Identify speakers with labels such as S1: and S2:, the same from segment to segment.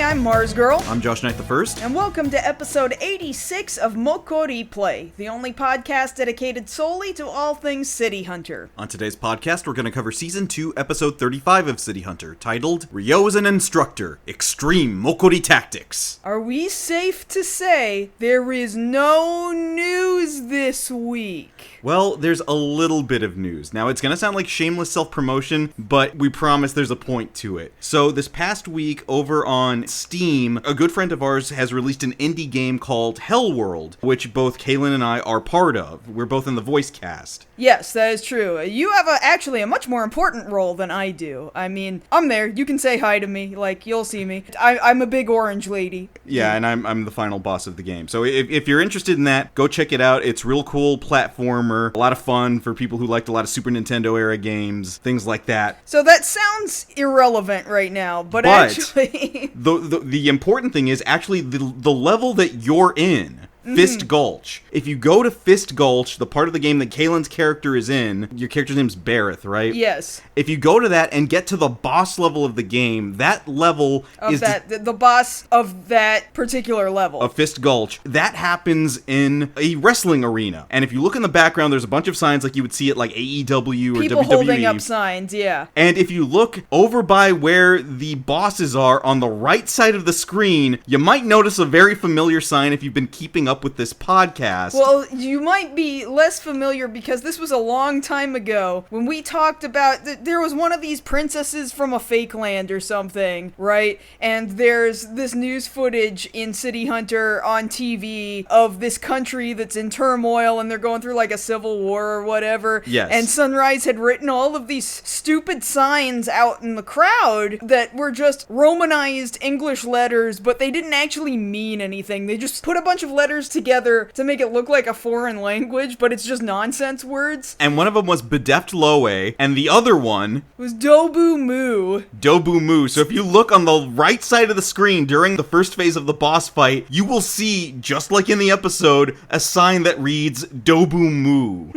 S1: I'm MarzGurl.
S2: I'm JoshKnightTheFirst.
S1: And welcome to episode 86 of MokkoriPlay, the only podcast dedicated solely to all things City Hunter.
S2: On today's podcast, we're going to cover Season 2, Episode 35 of City Hunter, titled, Ryo is an Instructor, Extreme Mokkori Tactics.
S1: Are we safe to say there is no news this week?
S2: Well, there's a little bit of news. Now, it's going to sound like shameless self-promotion, but we promise there's a point to it. So, this past week, over on Steam, a good friend of ours has released an indie game called Hell World, which both Kaylin and I are part of. We're both in the voice cast.
S1: Yes, that is true. You have actually a much more important role than I do. I mean, I'm there. You can say hi to me. Like, you'll see me. I'm a big orange lady.
S2: Yeah, and I'm the final boss of the game. So if you're interested in that, go check it out. It's real cool platformer, a lot of fun for people who liked a lot of Super Nintendo era games, things like that.
S1: So that sounds irrelevant right now, but actually...
S2: the important thing is actually the level that you're in. Fist Gulch. If you go to Fist Gulch, the part of the game that Kaylin's character is in, your character's name's Bareth, right?
S1: Yes.
S2: If you go to that and get to the boss level of the game, that level is...
S1: the boss of that particular level.
S2: Of Fist Gulch. That happens in a wrestling arena. And if you look in the background, there's a bunch of signs like you would see at like AEW or
S1: People
S2: WWE.
S1: holding up signs, yeah.
S2: And if you look over by where the bosses are on the right side of the screen, you might notice a very familiar sign if you've been keeping up with this podcast.
S1: Well, you might be less familiar because this was a long time ago when we talked about there was one of these princesses from a fake land or something, right? And there's this news footage in City Hunter on TV of this country that's in turmoil and they're going through like a civil war or whatever.
S2: Yes.
S1: And Sunrise had written all of these stupid signs out in the crowd that were just Romanized English letters, but they didn't actually mean anything. They just put a bunch of letters together to make it look like a foreign language, but it's just nonsense words.
S2: And one of them was Bedeft Loe, and the other one
S1: was Dobu Moo.
S2: Dobu Moo. So if you look on the right side of the screen during the first phase of the boss fight, you will see, just like in the episode, a sign that reads Dobu Moo.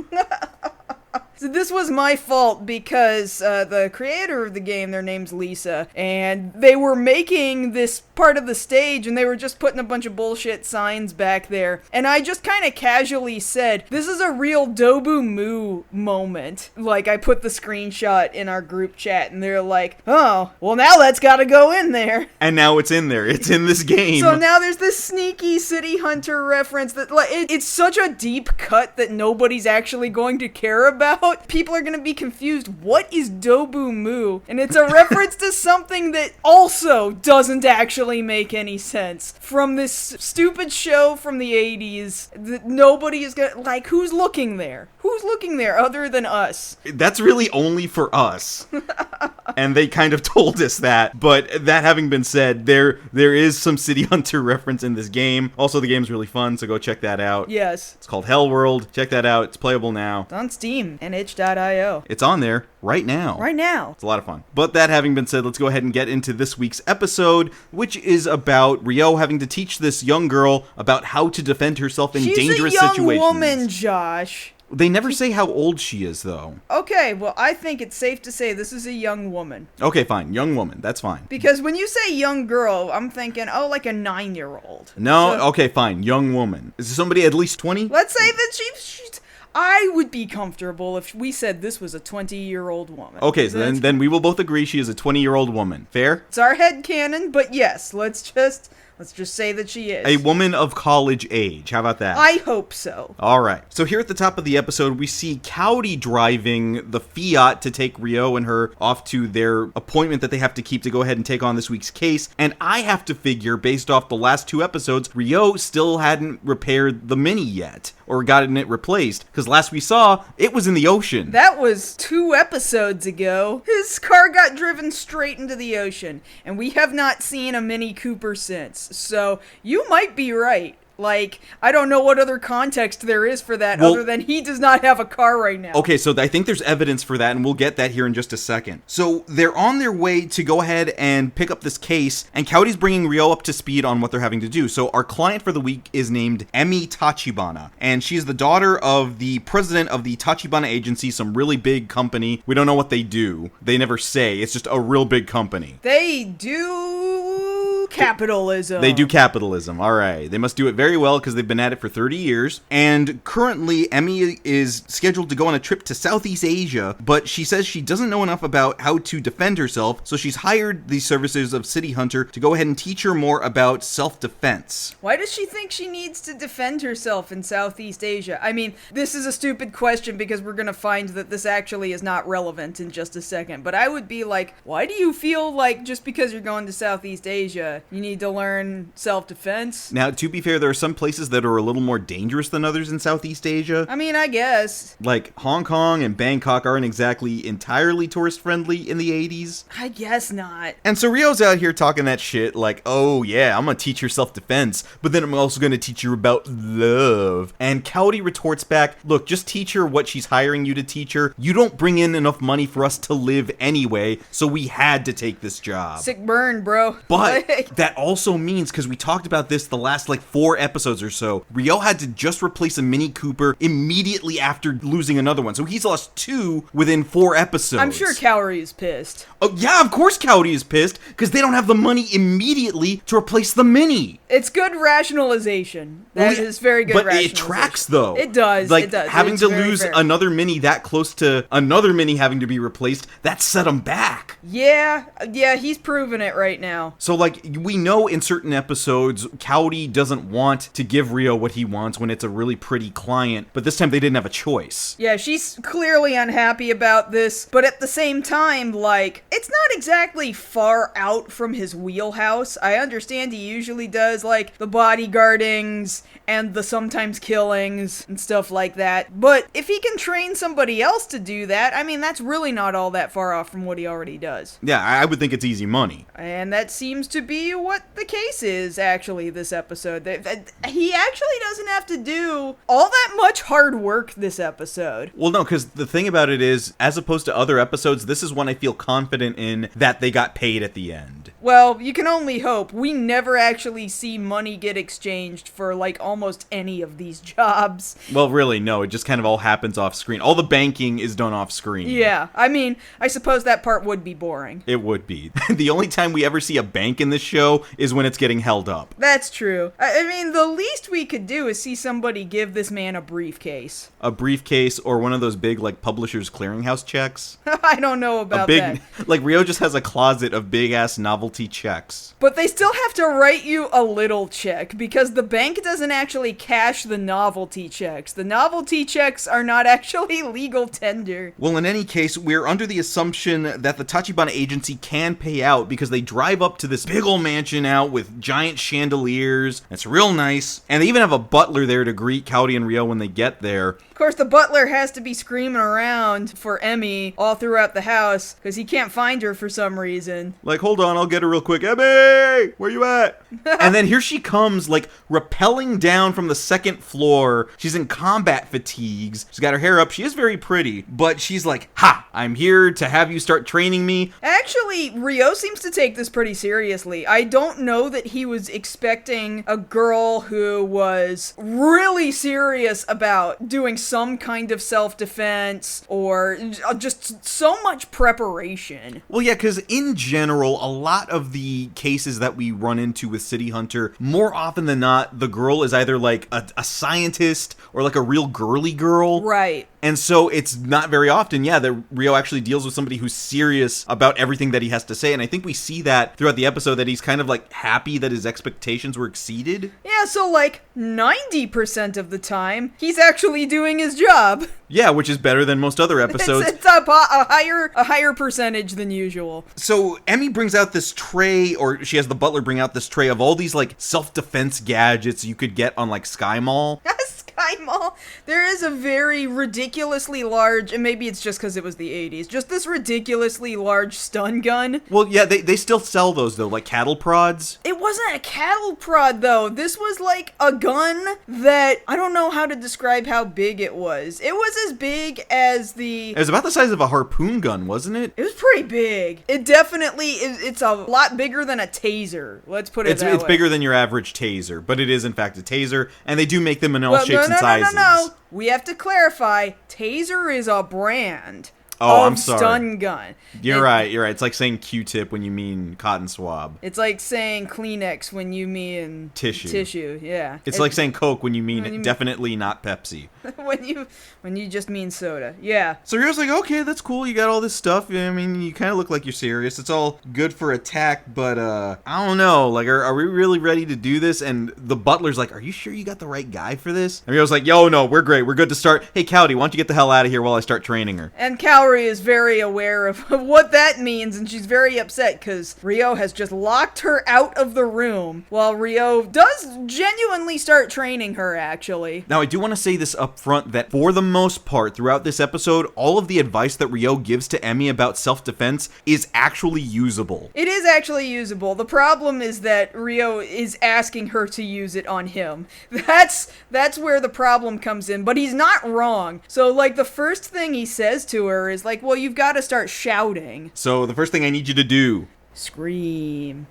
S1: So this was my fault because the creator of the game, their name's Lisa, and they were making this part of the stage and they were just putting a bunch of bullshit signs back there. And I just kind of casually said, this is a real Dobu Moo moment. Like, I put the screenshot in our group chat and they're like, oh, well now that's gotta go in there.
S2: And now it's in there. It's in this game.
S1: So now there's this sneaky City Hunter reference that, like, it's such a deep cut that nobody's actually going to care about. People are going to be confused. What is Dobu Moo? And it's a reference to something that also doesn't actually make any sense. From this stupid show from the 80s that nobody is going to... Like, who's looking there? Who's looking there other than us?
S2: That's really only for us. And they kind of told us that. But that having been said, there is some City Hunter reference in this game. Also, the game's really fun, so go check that out.
S1: Yes.
S2: It's called Hell World. Check that out. It's playable now.
S1: It's on Steam and itch.io.
S2: It's on there right now.
S1: Right now.
S2: It's a lot of fun. But that having been said, let's go ahead and get into this week's episode, which is about Ryo having to teach this young girl about how to defend herself in dangerous situations.
S1: She's a young woman, Josh.
S2: They never say how old she is, though.
S1: Okay, well, I think it's safe to say this is a young woman.
S2: Okay, fine. Young woman. That's fine.
S1: Because when you say young girl, I'm thinking, oh, like a 9-year-old.
S2: No, okay, fine. Young woman. Is somebody at least 20?
S1: Let's say that she's... I would be comfortable if we said this was a 20-year-old woman.
S2: Okay, so then we will both agree she is a 20-year-old woman. Fair?
S1: It's our headcanon, but yes, let's just say that she is.
S2: A woman of college age. How about that?
S1: I hope so.
S2: All right. So here at the top of the episode, we see Cowdy driving the Fiat to take Ryo and her off to their appointment that they have to keep to go ahead and take on this week's case. And I have to figure, based off the last 2 episodes, Ryo still hadn't repaired the Mini yet, or gotten it replaced, because last we saw, it was in the ocean.
S1: That was 2 episodes ago. His car got driven straight into the ocean, and we have not seen a Mini Cooper since. So, you might be right. Like, I don't know what other context there is for that other than he does not have a car right now.
S2: Okay, so I think there's evidence for that, and we'll get that here in just a second. So they're on their way to go ahead and pick up this case, and Cowdy's bringing Ryo up to speed on what they're having to do. So our client for the week is named Emi Tachibana, and she's the daughter of the president of the Tachibana Agency, some really big company. We don't know what they do. They never say. It's just a real big company.
S1: They do capitalism.
S2: They do capitalism. All right. They must do it very well because they've been at it for 30 years. And currently, Emmy is scheduled to go on a trip to Southeast Asia, but she says she doesn't know enough about how to defend herself, so she's hired the services of City Hunter to go ahead and teach her more about self-defense.
S1: Why does she think she needs to defend herself in Southeast Asia? I mean, this is a stupid question because we're going to find that this actually is not relevant in just a second, but I would be like, why do you feel like just because you're going to Southeast Asia, you need to learn self-defense?
S2: Now, to be fair, there are some places that are a little more dangerous than others in Southeast Asia.
S1: I mean, I guess.
S2: Like, Hong Kong and Bangkok aren't exactly entirely tourist-friendly in the 80s.
S1: I guess not.
S2: And so Rio's out here talking that shit like, oh yeah, I'm gonna teach her self-defense, but then I'm also gonna teach her about love. And Cowdy retorts back, look, just teach her what she's hiring you to teach her. You don't bring in enough money for us to live anyway, so we had to take this job.
S1: Sick burn, bro.
S2: But that also means, because we talked about this the last 4 episodes or so, Rio had to just replace a Mini Cooper immediately after losing another one. So he's lost 2 within 4 episodes.
S1: I'm sure Cowrie is pissed.
S2: Oh, yeah, of course Cowdy is pissed, because they don't have the money immediately to replace the Mini.
S1: It's good rationalization. That is very good rationalization.
S2: But it tracks, though.
S1: It does,
S2: like,
S1: it does.
S2: Having
S1: It's
S2: to
S1: very
S2: lose
S1: fair.
S2: another Mini that close to another Mini having to be replaced, that set him back.
S1: Yeah, he's proving it right now.
S2: So, we know in certain episodes, Cowdy doesn't want to give Rio what he wants when it's a really pretty client, but this time they didn't have a choice.
S1: Yeah, she's clearly unhappy about this, but at the same time, it's not exactly far out from his wheelhouse. I understand he usually does, the bodyguardings and the sometimes killings and stuff like that, but if he can train somebody else to do that, I mean, that's really not all that far off from what he already does.
S2: Yeah, I would think it's easy money.
S1: And that seems to be what the case is, actually, this episode. He actually doesn't have to do all that much hard work this episode.
S2: Well, no, because the thing about it is, as opposed to other episodes, this is one I feel confident in that they got paid at the end.
S1: Well, you can only hope. We never actually see money get exchanged for, almost any of these jobs.
S2: Well, really, no. It just kind of all happens off screen. All the banking is done off screen.
S1: Yeah, I mean, I suppose that part would be boring.
S2: It would be. The only time we ever see a bank in this show is when it's getting held up.
S1: That's true. I mean, the least we could do is see somebody give this man a briefcase.
S2: A briefcase or one of those big, Publishers Clearinghouse checks.
S1: I don't know about that.
S2: Rio just has a closet of big-ass novelty checks.
S1: But they still have to write you a little check, because the bank doesn't actually cash the novelty checks. The novelty checks are not actually legal tender.
S2: Well, in any case, we're under the assumption that the Tachibana agency can pay out because they drive up to this big old mansion out with giant chandeliers. It's real nice. And they even have a butler there to greet Cowdy and Rio when they get there.
S1: Of course, the butler has to be screaming around for Emmy all throughout the house because he can't find her for some reason.
S2: Hold on, I'll get her real quick. Emmy, where you at? And then here she comes, rappelling down from the second floor. She's in combat fatigues. She's got her hair up. She is very pretty, but she's like, ha, I'm here to have you start training me.
S1: Actually, Rio seems to take this pretty seriously. I don't know that he was expecting a girl who was really serious about doing some kind of self-defense or just so much preparation.
S2: Well, yeah, because in general, a lot of the cases that we run into with City Hunter, more often than not, the girl is either a scientist or a real girly girl.
S1: Right.
S2: And so it's not very often, that Rio actually deals with somebody who's serious about everything that he has to say. And I think we see that throughout the episode, that he's kind of happy that his expectations were exceeded.
S1: Yeah, so 90% of the time, he's actually doing his job.
S2: Yeah, which is better than most other episodes.
S1: It's a higher percentage than usual.
S2: So Emmy brings out this tray, or she has the butler bring out this tray of all these self-defense gadgets you could get on Sky Mall.
S1: Sky Mall. There is a very ridiculously large, and maybe it's just because it was the 80s, just this ridiculously large stun gun.
S2: Well, yeah, they still sell those, though, cattle prods.
S1: It wasn't a cattle prod, though. This was a gun that, I don't know how to describe how big it was. It was as big as
S2: It was about the size of a harpoon gun, wasn't it?
S1: It was pretty big. It definitely is. It's a lot bigger than a taser. Let's put it that way.
S2: It's bigger than your average taser, but it is, in fact, a taser, and they do make them in all shapes and sizes.
S1: No. We have to clarify, taser is a brand.
S2: Oh,
S1: of
S2: I'm sorry.
S1: stun gun.
S2: You're right. It's like saying Q-tip when you mean cotton swab.
S1: It's like saying Kleenex when you mean
S2: Tissue.
S1: Yeah.
S2: It's like saying Coke when you mean definitely not Pepsi.
S1: when you just mean soda. Yeah.
S2: So Ryo's like, okay, that's cool. You got all this stuff. I mean, you kind of look like you're serious. It's all good for attack, but I don't know. Like, are we really ready to do this? And the butler's like, are you sure you got the right guy for this? And Ryo's like, yo, no, we're great. We're good to start. Hey, Cowdy, why don't you get the hell out of here while I start training her?
S1: And Kaori is very aware of what that means, and she's very upset because Ryo has just locked her out of the room while Ryo does genuinely start training her, actually.
S2: Now, I do want to say this up front that for the most part throughout this episode, all of the advice that Ryo gives to Emmy about self-defense is actually usable.
S1: It is actually usable. The problem is that Ryo is asking her to use it on him. That's where the problem comes in, but he's not wrong. So, like, the first thing he says to her is like, well, you've got to start shouting.
S2: So the first thing I need you to do...
S1: Scream.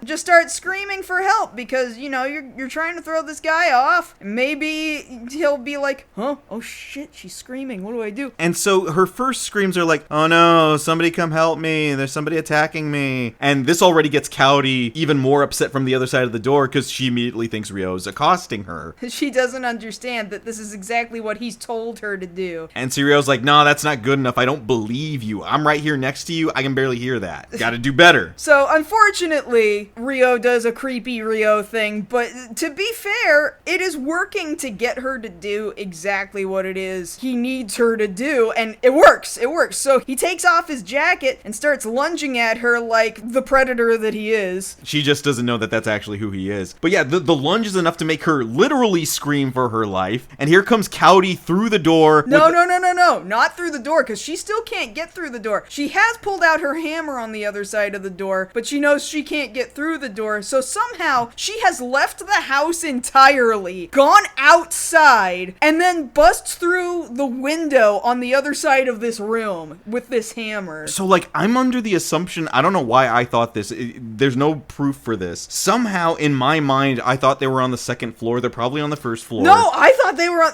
S1: Just start screaming for help because, you know, you're trying to throw this guy off. Maybe he'll be like, huh? Oh shit, she's screaming. What do I do?
S2: And so her first screams are like, oh no, somebody come help me. There's somebody attacking me. And this already gets Cowdy even more upset from the other side of the door because she immediately thinks Ryo's accosting her.
S1: She doesn't understand that this is exactly what he's told her to do.
S2: And so Ryo's like, no, that's not good enough. I don't believe you. I'm right here next to you. I can barely hear that. Gotta do better.
S1: So, unfortunately, Ryo does a creepy Ryo thing, but to be fair, it is working to get her to do exactly what it is he needs her to do, and it works. So he takes off his jacket and starts lunging at her like the predator that he is.
S2: She just doesn't know that that's actually who he is. But yeah, the lunge is enough to make her literally scream for her life, and here comes Cowdy through the door.
S1: No, not through the door, because she still can't get through the door. She has pulled out her hammer on the other side of the door, but she knows she can't get through the door, so somehow she has left the house entirely, gone outside, and then busts through the window on the other side of this room with this hammer.
S2: So, like, I'm under the assumption, I don't know why I thought this, there's no proof for this. Somehow, in my mind, I thought they were on the second floor. They're probably on the first floor.
S1: No, I thought they were on,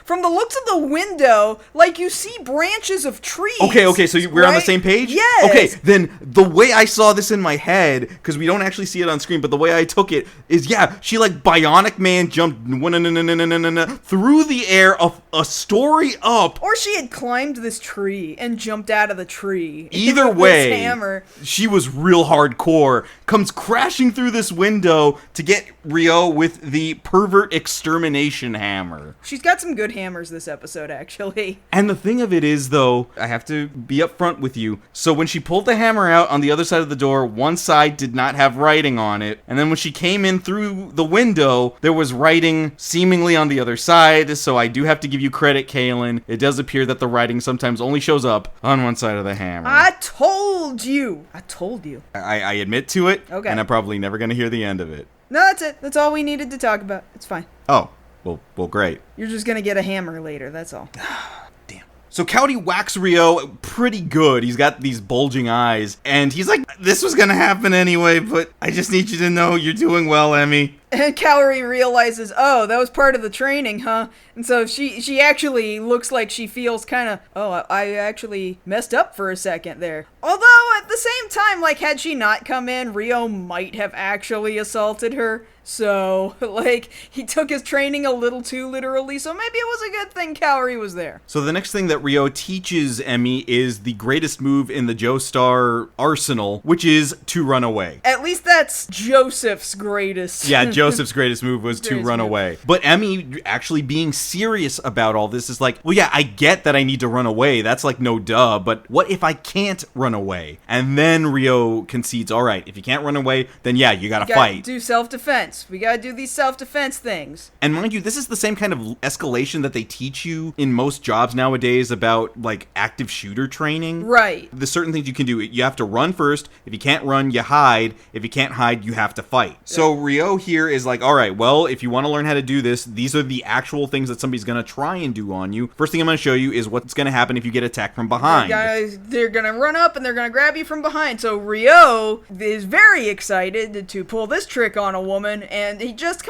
S1: from the looks of the window, like, you see branches of trees.
S2: Okay, so we're on the same page?
S1: Yes.
S2: Okay, then the way I saw this in my head, because we don't actually see it on screen, but the way I took it is, yeah, she like Bionic Man jumped through the air a story up.
S1: Or she had climbed this tree and jumped out of the tree.
S2: Either
S1: with
S2: way,
S1: this hammer.
S2: She was real hardcore, comes crashing through this window to get Ryo with the pervert extermination hammer.
S1: She's got some good hammers this episode, actually.
S2: And the thing of it is, though, I have to be upfront with you. So when she pulled the hammer out on the other side of the door, one side did not have writing on it. And then when she came in through the window, there was writing seemingly on the other side. So I do have to give you credit, Kaylin. It does appear that the writing sometimes only shows up on one side of the hammer.
S1: I told you.
S2: I admit to it.
S1: Okay.
S2: And I'm probably never going to hear the end of it.
S1: No, that's it. That's all we needed to talk about. It's fine.
S2: Oh, well, great.
S1: You're just gonna get a hammer later, that's all.
S2: Damn. So Cowdy whacks Ryo pretty good. He's got these bulging eyes, and he's like, this was gonna happen anyway, but I just need you to know you're doing well, Emmy.
S1: And Kaori realizes, oh, that was part of the training, huh? And so she actually looks like she feels kind of, oh, I actually messed up for a second there. Although, at the same time, like, had she not come in, Ryo might have actually assaulted her. So, like, he took his training a little too literally, so maybe it was a good thing Kaori was there.
S2: So the next thing that Ryo teaches Emmy is the greatest move in the Joestar arsenal, which is to run away.
S1: At least that's Joseph's greatest.
S2: Yeah, Joseph's greatest move was to run away. But Emmy actually being serious about all this is like, well, yeah, I get that I need to run away. That's like no duh, but what if I can't run away? And then Ryo concedes, all right, if you can't run away, then yeah, you gotta fight.
S1: Do self-defense. We gotta do these self-defense things.
S2: And mind you, this is the same kind of escalation that they teach you in most jobs nowadays about, like, active shooter training.
S1: Right.
S2: There's certain things you can do. You have to run first. If you can't run, you hide. If you can't hide, you have to fight. Yeah. So Ryo here is like, all right, well, if you want to learn how to do this, these are the actual things that somebody's going to try and do on you. First thing I'm going to show you is what's going to happen if you get attacked from behind.
S1: They're going to run up and they're going to grab you from behind. So Ryo is very excited to pull this trick on a woman and he just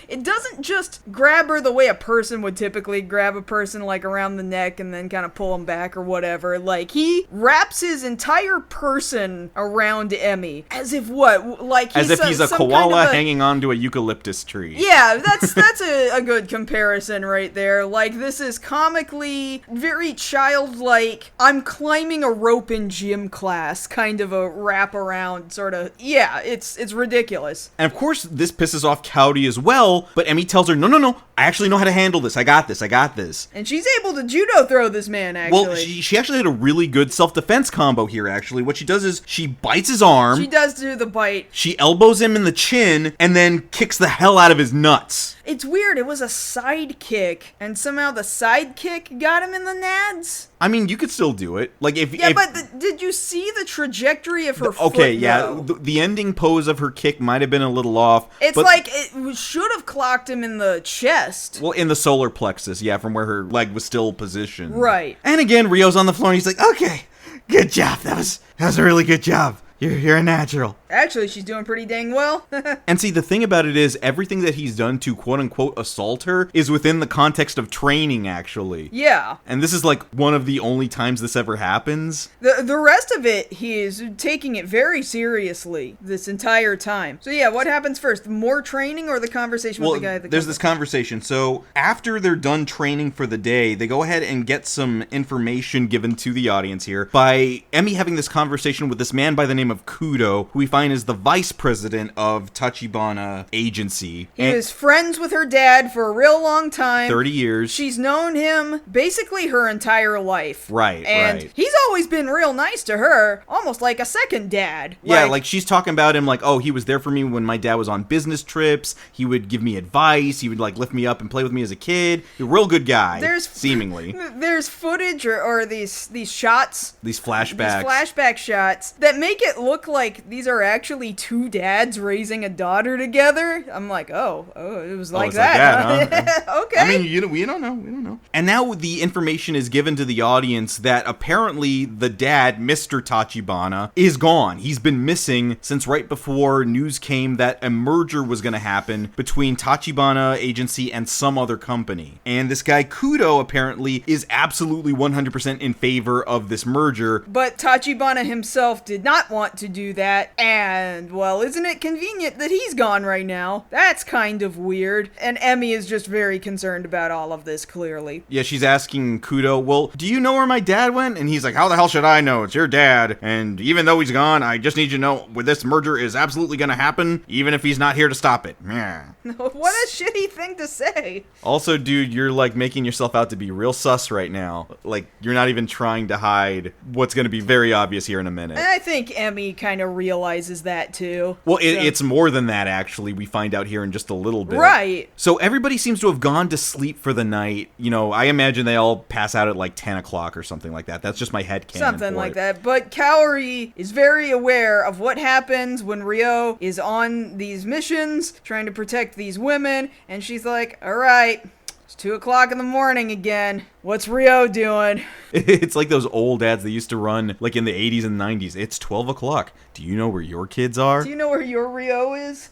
S1: it doesn't just grab her the way a person would typically grab a person, like around the neck and then kind of pull him back or whatever. Like, he wraps his entire person around Emmy, as if what? Like,
S2: as if he's a koala hanging onto a eucalyptus tree.
S1: Yeah, that's a good comparison right there. Like, this is comically very childlike, I'm climbing a rope in gym class kind of a wraparound sort of. Yeah, it's ridiculous.
S2: And of course, this pisses off Cowdy as well, but Emmy tells her, no, I actually know how to handle this. I got this.
S1: And she's able to judo throw this man, actually.
S2: Well, she actually had a really good self-defense combo here, actually. What she does is she bites his arm.
S1: She does do the bite.
S2: She elbows him in the chin and then kicks the hell out of his nuts.
S1: It's weird. It was a side kick, and somehow the side kick got him in the nads.
S2: I mean, you could still do it. Like, if
S1: but did you see the trajectory of her foot?
S2: Okay, yeah. The ending pose of her kick might have been a little off.
S1: It's like it should have clocked him in the chest.
S2: Well, in the solar plexus, yeah, from where her leg was still positioned.
S1: Right.
S2: And again, Rio's on the floor, and he's like, okay, good job. That was a really good job. You're a natural.
S1: Actually, she's doing pretty dang well.
S2: And see, the thing about it is, everything that he's done to quote-unquote assault her is within the context of training, actually.
S1: Yeah.
S2: And this is like one of the only times this ever happens.
S1: The rest of it, he is taking it very seriously this entire time. So yeah, what happens first? More training or the conversation with the guy at the
S2: there's this conversation. So after they're done training for the day, they go ahead and get some information given to the audience here by Emmy having this conversation with this man by the name of Kudo, who we find is the vice president of Tachibana Agency.
S1: He was friends with her dad for a real long time.
S2: 30 years.
S1: She's known him basically her entire life.
S2: Right,
S1: and he's always been real nice to her, almost like a second dad.
S2: Yeah, like she's talking about him like, oh, he was there for me when my dad was on business trips. He would give me advice. He would like lift me up and play with me as a kid. A real good guy, seemingly.
S1: There's footage or these shots.
S2: These flashbacks.
S1: These flashback shots that make it look like these are actually two dads raising a daughter together. I'm like, oh, it was like that.
S2: Huh?
S1: Okay.
S2: I mean, we don't know. And now the information is given to the audience that apparently the dad, Mr. Tachibana, is gone. He's been missing since right before news came that a merger was going to happen between Tachibana Agency and some other company. And this guy, Kudo, apparently is absolutely 100% in favor of this merger.
S1: But Tachibana himself did not want to do that, and, well, isn't it convenient that he's gone right now? That's kind of weird. And Emmy is just very concerned about all of this, clearly.
S2: Yeah, she's asking Kudo, well, do you know where my dad went? And he's like, how the hell should I know? It's your dad. And even though he's gone, I just need you to know this merger is absolutely going to happen, even if he's not here to stop it. Yeah.
S1: What a shitty thing to say.
S2: Also, dude, you're like making yourself out to be real sus right now. Like, you're not even trying to hide what's going to be very obvious here in a minute.
S1: And I think Emmy kind of realizes that too.
S2: Well, it's more than that, actually. We find out here in just a little bit.
S1: Right.
S2: So everybody seems to have gone to sleep for the night. You know, I imagine they all pass out at like 10 o'clock or something like that. That's just my headcanon.
S1: Something like that. But Kaori is very aware of what happens when Ryo is on these missions, trying to protect these women, and she's like, all right, it's 2 o'clock in the morning again. What's Ryo doing?
S2: It's like those old ads that used to run like in the 80s and 90s. It's 12 o'clock. Do you know where your kids are?
S1: Do you know where your Ryo is?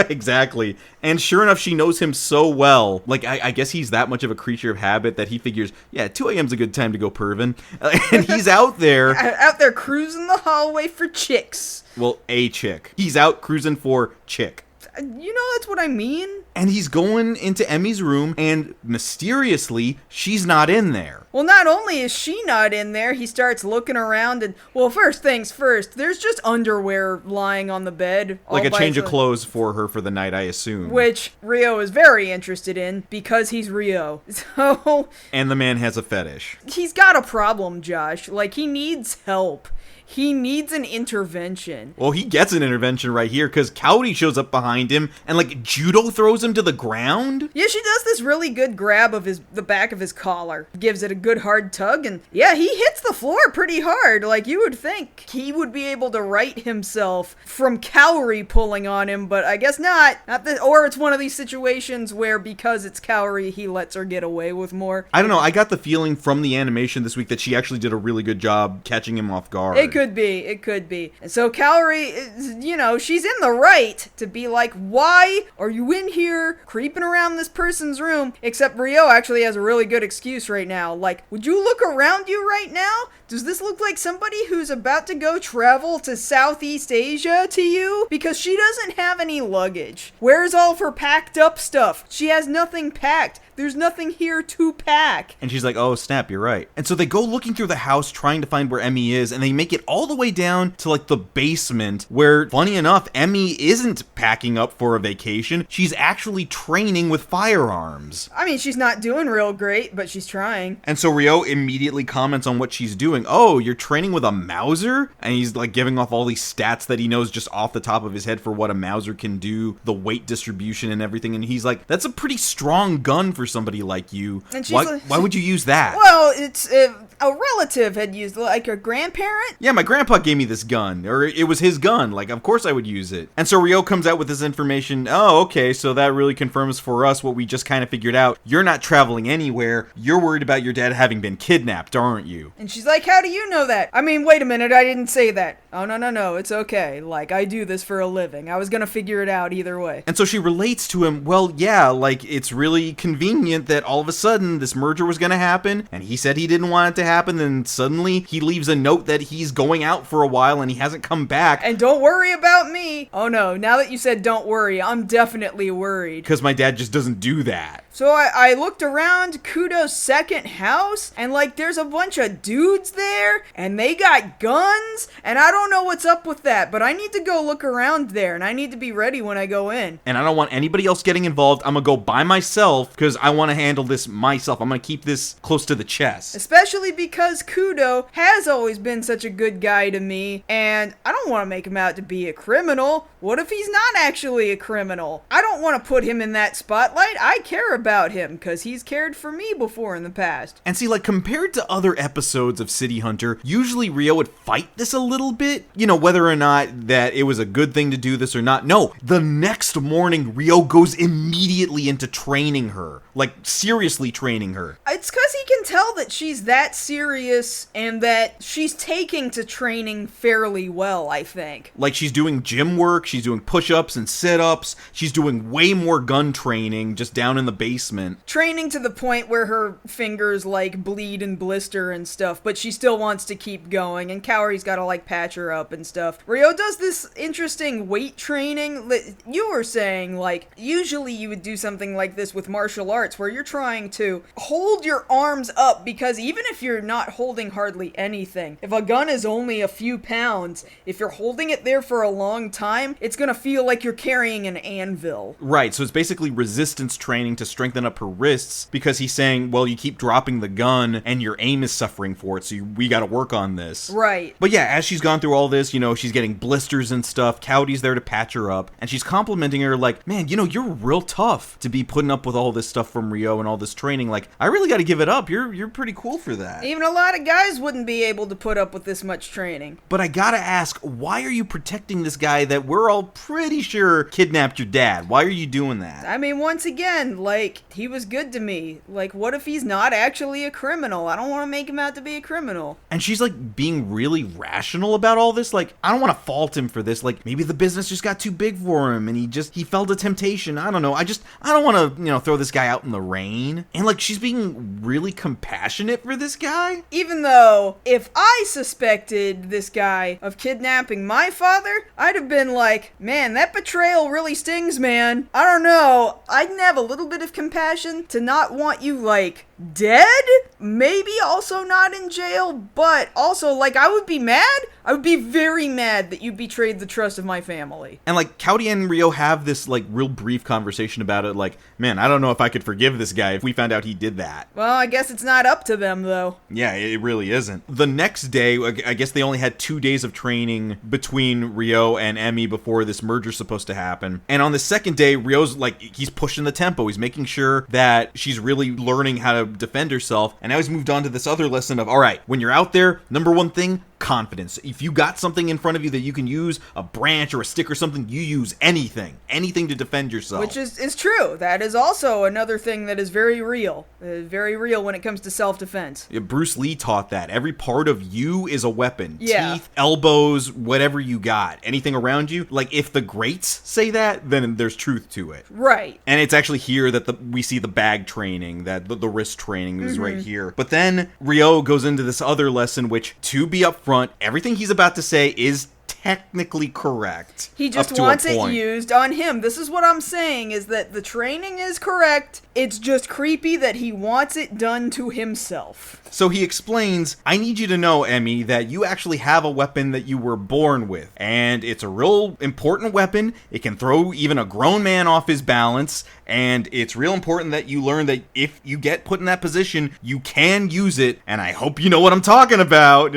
S2: Exactly. And sure enough, she knows him so well. Like, I guess he's that much of a creature of habit that he figures, yeah, 2 a.m.'s a good time to go pervin. And he's out there.
S1: Out there cruising the hallway for chicks.
S2: Well, a chick. He's out cruising for chick.
S1: You know, that's what I mean.
S2: And he's going into Emmy's room, and mysteriously, she's not in there.
S1: Well, not only is she not in there, he starts looking around and, well, first things first, there's just underwear lying on the bed.
S2: Like a change of clothes for her for the night, I assume.
S1: Which Ryo is very interested in, because he's Ryo. So...
S2: And the man has a fetish.
S1: He's got a problem, Josh. Like, he needs help. He needs an intervention.
S2: Well, he gets an intervention right here because Cowdy shows up behind him and like judo throws him to the ground.
S1: Yeah, she does this really good grab of the back of his collar. Gives it a good hard tug and yeah, he hits the floor pretty hard. Like you would think he would be able to right himself from Kaori pulling on him, but I guess not. Or it's one of these situations where because it's Kaori, he lets her get away with more.
S2: I don't know. I got the feeling from the animation this week that she actually did a really good job catching him off guard.
S1: It could be. And so Kaori, she's in the right to be like, why are you in here creeping around this person's room? Except Ryo actually has a really good excuse right now. Like, would you look around you right now? Does this look like somebody who's about to go travel to Southeast Asia to you? Because she doesn't have any luggage. Where's all of her packed up stuff? She has nothing packed. There's nothing here to pack.
S2: And she's like, oh, snap, you're right. And so they go looking through the house trying to find where Emmy is, and they make it all the way down to like the basement where, funny enough, Emmy isn't packing up for a vacation. She's actually training with firearms.
S1: I mean, she's not doing real great, but she's trying.
S2: And so Ryo immediately comments on what she's doing. Oh, you're training with a Mauser? And he's like giving off all these stats that he knows just off the top of his head for what a Mauser can do, the weight distribution and everything. And he's like, that's a pretty strong gun for somebody like you. And she's why would you use that?
S1: Well, it's a relative had used, like a grandparent.
S2: Yeah, my grandpa gave me this gun, or it was his gun. Like, of course I would use it. And so Ryo comes out with this information. Oh, okay, so that really confirms for us what we just kind of figured out. You're not traveling anywhere. You're worried about your dad having been kidnapped, aren't you?
S1: And she's like, how do you know that? I mean, wait a minute, I didn't say that. Oh, no, it's okay. Like, I do this for a living. I was gonna figure it out either way.
S2: And so she relates to him, well, yeah, like, it's really convenient that all of a sudden this merger was gonna happen, and he said he didn't want it to happen, then suddenly he leaves a note that he's going out for a while and he hasn't come back.
S1: And don't worry about me. Oh no, now that you said don't worry, I'm definitely worried.
S2: Because my dad just doesn't do that.
S1: So I looked around Kudo's second house, and like there's a bunch of dudes there, and they got guns, and I don't know what's up with that, but I need to go look around there, and I need to be ready when I go in.
S2: And I don't want anybody else getting involved. I'm gonna go by myself, because I want to handle this myself. I'm gonna keep this close to the chest.
S1: Especially because Kudo has always been such a good guy to me, and I don't want to make him out to be a criminal. What if he's not actually a criminal? I don't want to put him in that spotlight. I care about him because he's cared for me before in the past.
S2: And see, like, compared to other episodes of City Hunter, usually Ryo would fight this a little bit, whether or not that it was a good thing to do this or not. No, the next morning Ryo goes immediately into training her, like seriously training her.
S1: It's because he can tell that she's that serious and that she's taking to training fairly well, I think.
S2: Like, she's doing gym work, she's doing push-ups and sit-ups, she's doing way more gun training just down in the basement.
S1: Training to the point where her fingers, like, bleed and blister and stuff, but she still wants to keep going, and Kaori's gotta, like, patch her up and stuff. Ryo does this interesting weight training that you were saying, like, usually you would do something like this with martial arts, where you're trying to hold your arms up, because even if you're not holding hardly anything, if a gun is only a few pounds, if you're holding it there for a long time, it's gonna feel like you're carrying an anvil.
S2: Right, so it's basically resistance training to strengthen up her wrists, because he's saying, well, you keep dropping the gun and your aim is suffering for it, so we gotta work on this.
S1: Right.
S2: But yeah, as she's gone through all this, she's getting blisters and stuff. Cody's there to patch her up, and she's complimenting her like, man, you're real tough to be putting up with all this stuff from Ryo and all this training. Like, I really gotta give it up. You're pretty cool for that.
S1: Even a lot of guys wouldn't be able to put up with this much training.
S2: But I gotta ask, why are you protecting this guy that we're all pretty sure kidnapped your dad? Why are you doing that?
S1: I mean, once again, like, he was good to me. Like, what if he's not actually a criminal? I don't want to make him out to be a criminal.
S2: And she's like being really rational about all this. Like, I don't want to fault him for this. Like, maybe the business just got too big for him and he fell to temptation. I don't know. I don't want to, throw this guy out in the rain. And like, she's being really compassionate for this guy.
S1: Even though if I suspected this guy of kidnapping my father, I'd have been like, man, that betrayal really stings, man. I don't know. I can have a little bit of compassion to not want you, like, dead? Maybe also not in jail, but also, like, I would be mad. I would be very mad that you betrayed the trust of my family.
S2: And like, Cowdy and Ryo have this like real brief conversation about it. Like, man, I don't know if I could forgive this guy if we found out he did that.
S1: Well, I guess it's not up to them, though.
S2: Yeah, it really isn't. The next day, I guess they only had 2 days of training between Ryo and Emmy before this merger's supposed to happen. And on the second day, Ryo's like, he's pushing the tempo. He's making sure that she's really learning how to defend herself. And now he's moved on to this other lesson of, all right, when you're out there, number one thing, confidence. If you got something in front of you that you can use, a branch or a stick or something, you use anything to defend yourself.
S1: Which is true. That is also another thing that is very real. Very real when it comes to self-defense.
S2: Yeah, Bruce Lee taught that. Every part of you is a weapon.
S1: Yeah.
S2: Teeth, elbows, whatever you got. Anything around you. Like, if the greats say that, then there's truth to it.
S1: Right.
S2: And it's actually here that we see the bag training, that the wrist training is right here. But then Ryo goes into this other lesson, which, to be upfront, everything he's about to say is technically correct.
S1: He just wants it used on him. This is what I'm saying, is that the training is correct. It's just creepy that he wants it done to himself.
S2: So he explains, I need you to know, Emmy, that you actually have a weapon that you were born with. And it's a real important weapon. It can throw even a grown man off his balance. And it's real important that you learn that if you get put in that position, you can use it. And I hope you know what I'm talking about.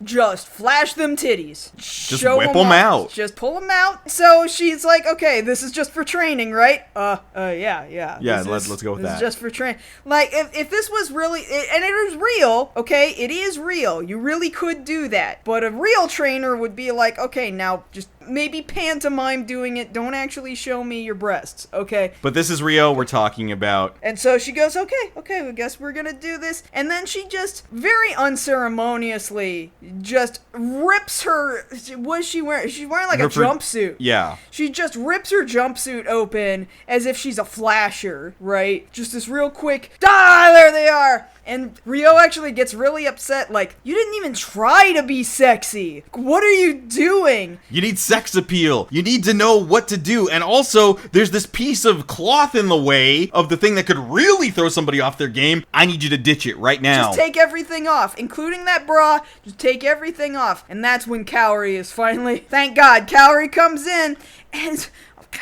S1: Just flash them titties.
S2: Just whip them out.
S1: Just pull them out. So she's like, okay, this is just for training, right? Yeah.
S2: Yeah, let's go with that.
S1: This is just for training. Like, if this was really, and it is real, okay? It is real. You really could do that. But a real trainer would be like, okay, now just maybe pantomime doing it. Don't actually show me your breasts, okay?
S2: But this is Ryo we're talking about.
S1: And so she goes, okay, I guess we're gonna do this. And then she just very unceremoniously just rips her, what is she wearing? She's wearing like a jumpsuit.
S2: Yeah.
S1: She just rips her jumpsuit open as if she's a flasher, right? Just this real quick, there they are. And Ryo actually gets really upset, like, you didn't even try to be sexy. What are you doing?
S2: You need sex appeal. You need to know what to do. And also, there's this piece of cloth in the way of the thing that could really throw somebody off their game. I need you to ditch it right now.
S1: Just take everything off, including that bra. Just take everything off. And that's when Kaori is finally, thank God, Kaori comes in and...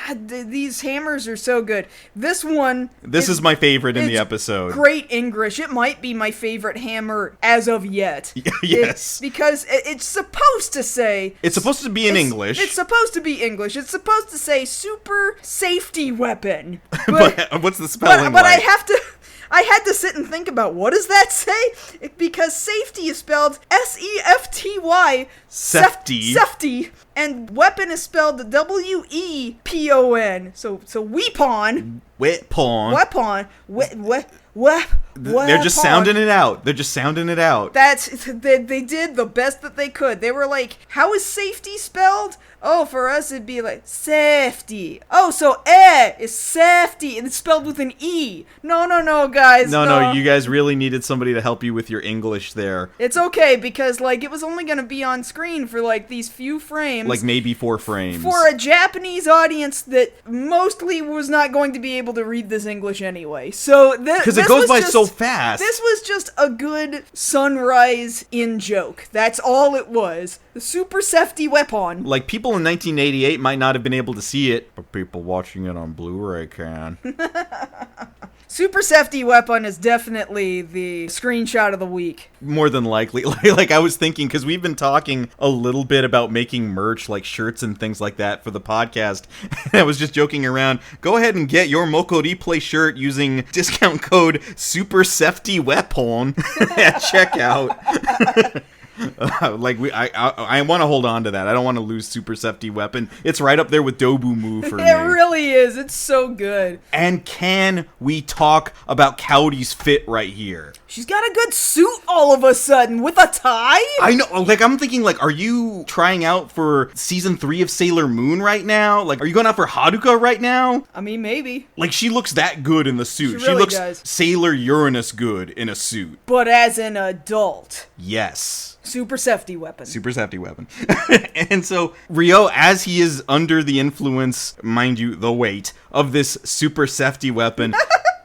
S1: God, these hammers are so good. This one...
S2: This is my favorite in the episode.
S1: Great English. It might be my favorite hammer as of yet.
S2: Yes.
S1: Because it's supposed to say...
S2: It's supposed to be in English.
S1: It's supposed to be English. It's supposed to say super safety weapon.
S2: But what's the spelling
S1: But
S2: like?
S1: I had to sit and think about, what does that say? Because safety is spelled S-E-F-T-Y.
S2: Sefty.
S1: Sefty. And weapon is spelled W-E-P-O-N. So Wepon.
S2: Wepon.
S1: Wepon.
S2: They're just sounding it out.
S1: They did the best that they could. They were like, how is safety spelled? Oh, for us it'd be like safety. Oh, so is safety, and it's spelled with an E. No, guys.
S2: No, you guys really needed somebody to help you with your English there.
S1: It's okay, because like it was only gonna be on screen for like these few frames.
S2: Like maybe 4 frames.
S1: For a Japanese audience that mostly was not going to be able to read this English anyway. So
S2: because it goes by so fast.
S1: This was just a good sunrise in joke. That's all it was. The super safety weapon.
S2: Like, people in 1988 might not have been able to see it, but people watching it on Blu-ray can.
S1: Super Sefty Wepon is definitely the screenshot of the week.
S2: More than likely. Like, I was thinking, because we've been talking a little bit about making merch, like shirts and things like that for the podcast. And I was just joking around. Go ahead and get your MokkoriPlay shirt using discount code Super Sefty Wepon at checkout. I want to hold on to that. I don't want to lose Super Sefty Weapon. It's right up there with Dobumu for me.
S1: It really is. It's so good.
S2: And can we talk about Kaori's fit right here?
S1: She's got a good suit all of a sudden with a tie.
S2: I know. Like, I'm thinking, like, are you trying out for season 3 of Sailor Moon right now? Like, are you going out for Haruka right now?
S1: I mean, maybe.
S2: Like, she looks that good in the suit.
S1: She really
S2: looks
S1: does.
S2: Sailor Uranus good in a suit.
S1: But as an adult.
S2: Yes.
S1: Super Sefty Weapon.
S2: Super Sefty Weapon. And so Ryo, as he is under the influence, mind you, the weight of this Super Sefty Weapon,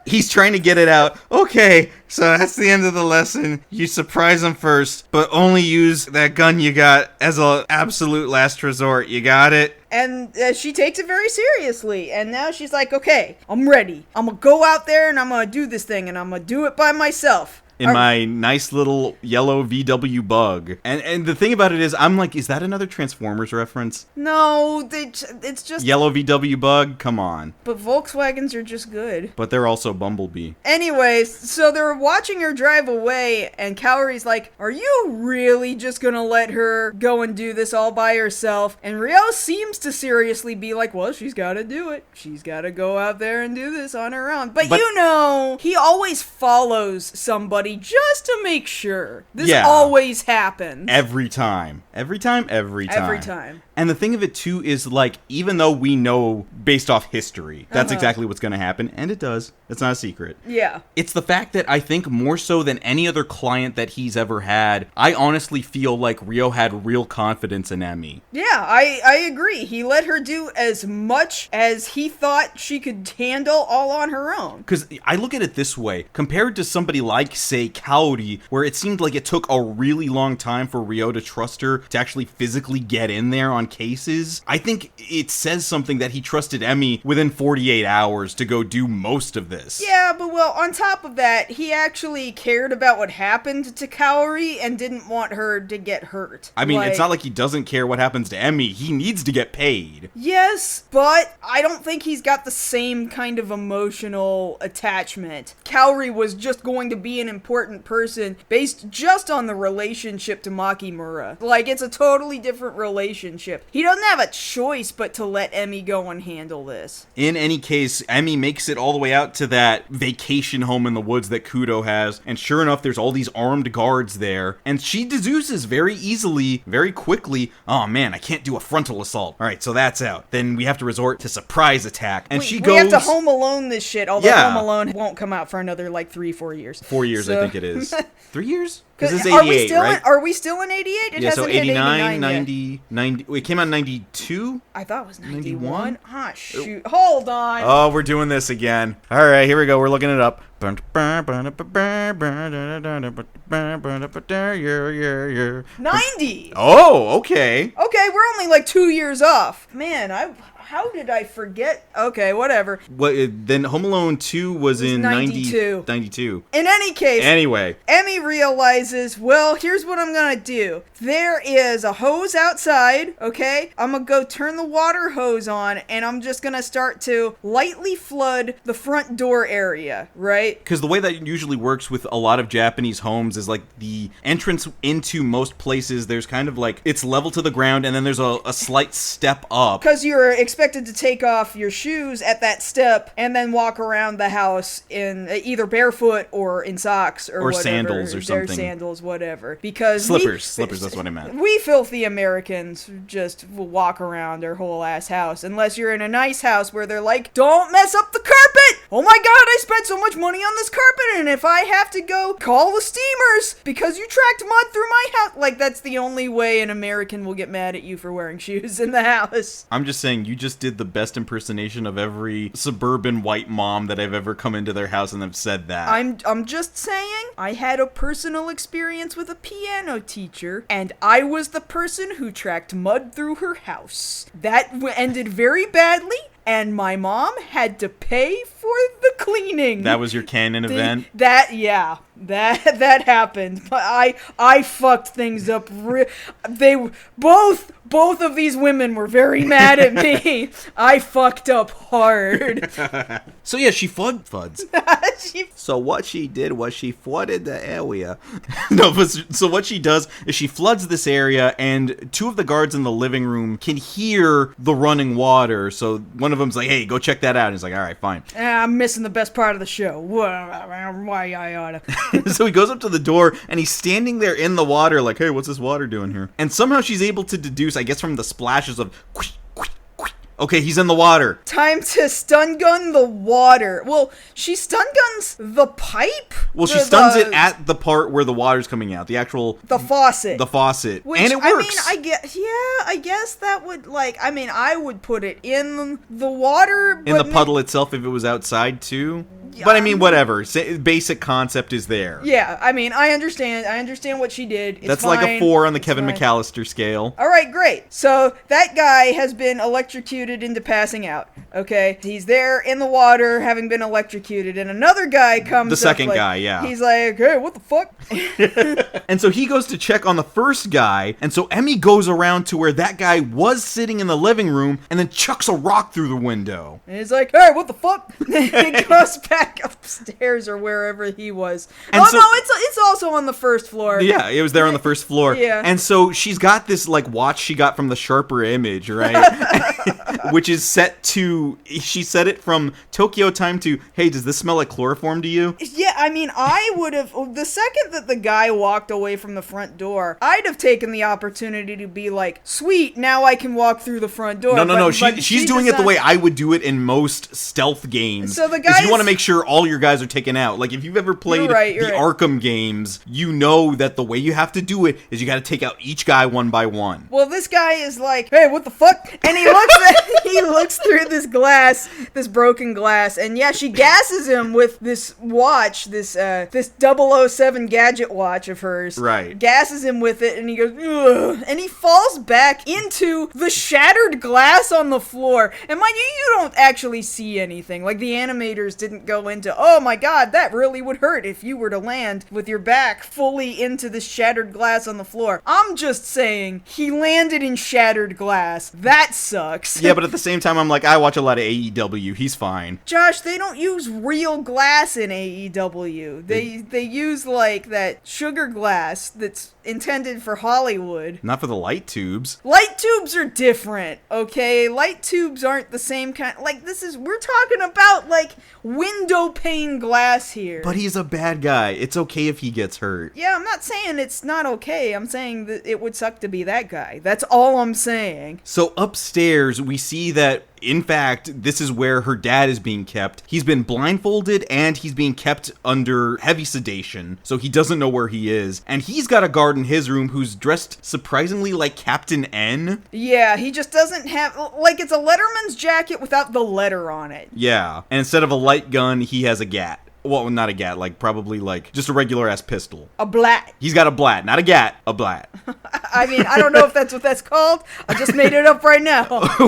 S2: he's trying to get it out. Okay, so that's the end of the lesson. You surprise him first, but only use that gun you got as an absolute last resort. You got it?
S1: And she takes it very seriously. And now she's like, okay, I'm ready. I'm going to go out there and I'm going to do this thing. And I'm going to do it by myself.
S2: in my nice little yellow VW Bug. And the thing about it is, I'm like, is that another Transformers reference?
S1: No, it's just...
S2: Yellow VW Bug? Come on.
S1: But Volkswagens are just good.
S2: But they're also Bumblebee.
S1: Anyways, so they're watching her drive away, and Kaori's like, are you really just gonna let her go and do this all by herself? And Ryo seems to seriously be like, well, she's gotta do it. She's gotta go out there and do this on her own. But you know, he always follows somebody just to make sure. This always happens.
S2: Every time. Every time? Every time.
S1: Every time.
S2: And the thing of it, too, is, like, even though we know, based off history, that's exactly what's going to happen, and it does. It's not a secret.
S1: Yeah.
S2: It's the fact that I think more so than any other client that he's ever had, I honestly feel like Ryo had real confidence in Emmy.
S1: Yeah, I agree. He let her do as much as he thought she could handle all on her own.
S2: Because I look at it this way, compared to somebody like, say, Kaori, where it seemed like it took a really long time for Ryo to trust her to actually physically get in there on cases, I think it says something that he trusted Emmy within 48 hours to go do most of this.
S1: Yeah, but well, on top of that, he actually cared about what happened to Kaori and didn't want her to get hurt.
S2: I mean, it's not like he doesn't care what happens to Emmy. He needs to get paid.
S1: Yes, but I don't think he's got the same kind of emotional attachment. Kaori was just going to be an important person based just on the relationship to Makimura. Like, it's a totally different relationship. He doesn't have a choice but to let Emmy go and handle this.
S2: In any case, Emmy makes it all the way out to that vacation home in the woods that Kudo has, and sure enough, there's all these armed guards there, and she deduces very easily, very quickly, oh man, I can't do a frontal assault. Alright, so that's out. Then we have to resort to surprise attack, and she goes...
S1: We have to Home Alone this shit, although Home Alone won't come out for another, like, 3-4 years.
S2: 4 years, I think it is. 3 years? Because it's
S1: are
S2: 88, right?
S1: Are we still in 88? It
S2: yeah,
S1: hasn't
S2: so 89,
S1: 90,
S2: 90... It came out in 92?
S1: I thought it was 91. Ah, shoot. Hold on.
S2: Oh, we're doing this again. All right, here we go. We're looking it up. 90. Oh, okay.
S1: Okay, we're only like 2 years off. Man, how did I forget? Okay, whatever.
S2: Then Home Alone 2 was in 92. 92.
S1: In any case,
S2: anyway,
S1: Emmy realizes, well, here's what I'm gonna do. There is a hose outside, okay? I'm gonna go turn the water hose on, and I'm just gonna start to lightly flood the front door area, right?
S2: Because the way that usually works with a lot of Japanese homes is like the entrance into most places, there's kind of like, it's level to the ground, and then there's a slight step up.
S1: Because you're expected to take off your shoes at that step and then walk around the house in either barefoot or in socks or whatever.
S2: Sandals or something.
S1: Sandals, whatever. Because
S2: slippers, that's what I meant.
S1: We filthy Americans just will walk around our whole ass house unless you're in a nice house where they're like, don't mess up the carpet! Oh my god, I spent so much money on this carpet, and if I have to go call the steamers because you tracked mud through my house, like, that's the only way an American will get mad at you for wearing shoes in the house.
S2: I'm just saying, you just did the best impersonation of every suburban white mom that I've ever come into their house and have said that.
S1: I'm just saying, I had a personal experience with a piano teacher, and I was the person who tracked mud through her house. That ended very badly, and my mom had to pay for the cleaning.
S2: That was your canon event?
S1: That happened. But I fucked things up. They both of these women were very mad at me. I fucked up hard.
S2: So yeah, she floods. So what she did was she flooded the area. So what she does is she floods this area, and two of the guards in the living room can hear the running water. So one of them's like, hey, go check that out. And he's like, all right, fine.
S1: I'm missing the best part of the show. Why I oughta.
S2: So he goes up to the door, and he's standing there in the water like, hey, what's this water doing here? And somehow she's able to deduce, I guess from the splashes of... Okay, he's in the water.
S1: Time to stun gun the water. Well, she stun guns the pipe?
S2: Well, she stuns it at the part where the water's coming out. The actual...
S1: The faucet.
S2: The faucet.
S1: Which,
S2: and it works.
S1: I guess that would, I would put it in the water.
S2: In the puddle itself if it was outside, too. But I mean, whatever. Basic concept is there.
S1: Yeah, I mean, I understand what she did. It's
S2: That's
S1: fine.
S2: like a 4 on the Kevin McAllister scale.
S1: All right, great. So that guy has been electrocuted into passing out. Okay, he's there in the water, having been electrocuted, and another guy comes.
S2: The second
S1: up, like,
S2: guy, yeah.
S1: He's like, "Hey, what the fuck?"
S2: And so he goes to check on the first guy, and so Emmy goes around to where that guy was sitting in the living room, and then chucks a rock through the window.
S1: And he's like, "Hey, what the fuck?" He goes back upstairs or wherever he was.
S2: And
S1: no, it's also on the first floor.
S2: Yeah, it was there on the first floor.
S1: Yeah.
S2: And so she's got this, like, watch she got from the Sharper Image, right? Which is set to, she set it from Tokyo time to, hey, does this smell like chloroform to you?
S1: Yeah, I mean, I would have, the second that the guy walked away from the front door, I'd have taken the opportunity to be like, sweet, now I can walk through the front door.
S2: No, she's doing it the way I would do it in most stealth games.
S1: So the
S2: guy, you want to
S1: is-
S2: make sure all your guys are taken out. Like, if you've ever played
S1: You're right.
S2: Arkham games, you know that the way you have to do it is you got to take out each guy one by one.
S1: Well, this guy is like, "Hey, what the fuck?" And he looks through this glass, this broken glass, and yeah, she gasses him with this watch, this 007 gadget watch of hers.
S2: Right.
S1: Gasses him with it, and he goes, "Ugh," and he falls back into the shattered glass on the floor. And mind you don't actually see anything. Like, the animators didn't go into, "Oh my god, that really would hurt if you were to land with your back fully into this shattered glass on the floor." I'm just saying, he landed in shattered glass. That sucks.
S2: Yeah, but at the same time, I'm like, I watch a lot of AEW. He's fine.
S1: Josh, they don't use real glass in AEW. They use, like, that sugar glass that's intended for Hollywood.
S2: Not for the light tubes.
S1: Light tubes are different, okay? Light tubes aren't the same kind. Like, we're talking about, like, window pane glass here.
S2: But he's a bad guy. It's okay if he gets hurt.
S1: Yeah, I'm not saying it's not okay. I'm saying that it would suck to be that guy. That's all I'm saying.
S2: So upstairs, we see that, in fact, this is where her dad is being kept. He's been blindfolded and he's being kept under heavy sedation, so he doesn't know where he is. And he's got a guard in his room who's dressed surprisingly like Captain N.
S1: Yeah, he just doesn't have, like, it's a letterman's jacket without the letter on it.
S2: Yeah, and instead of a light gun, he has a gat. Well, not a gat, like, probably, like, just a regular-ass pistol.
S1: A blat.
S2: He's got a blat, not a gat, a blat.
S1: I mean, I don't know if that's what that's called. I just made it up right now.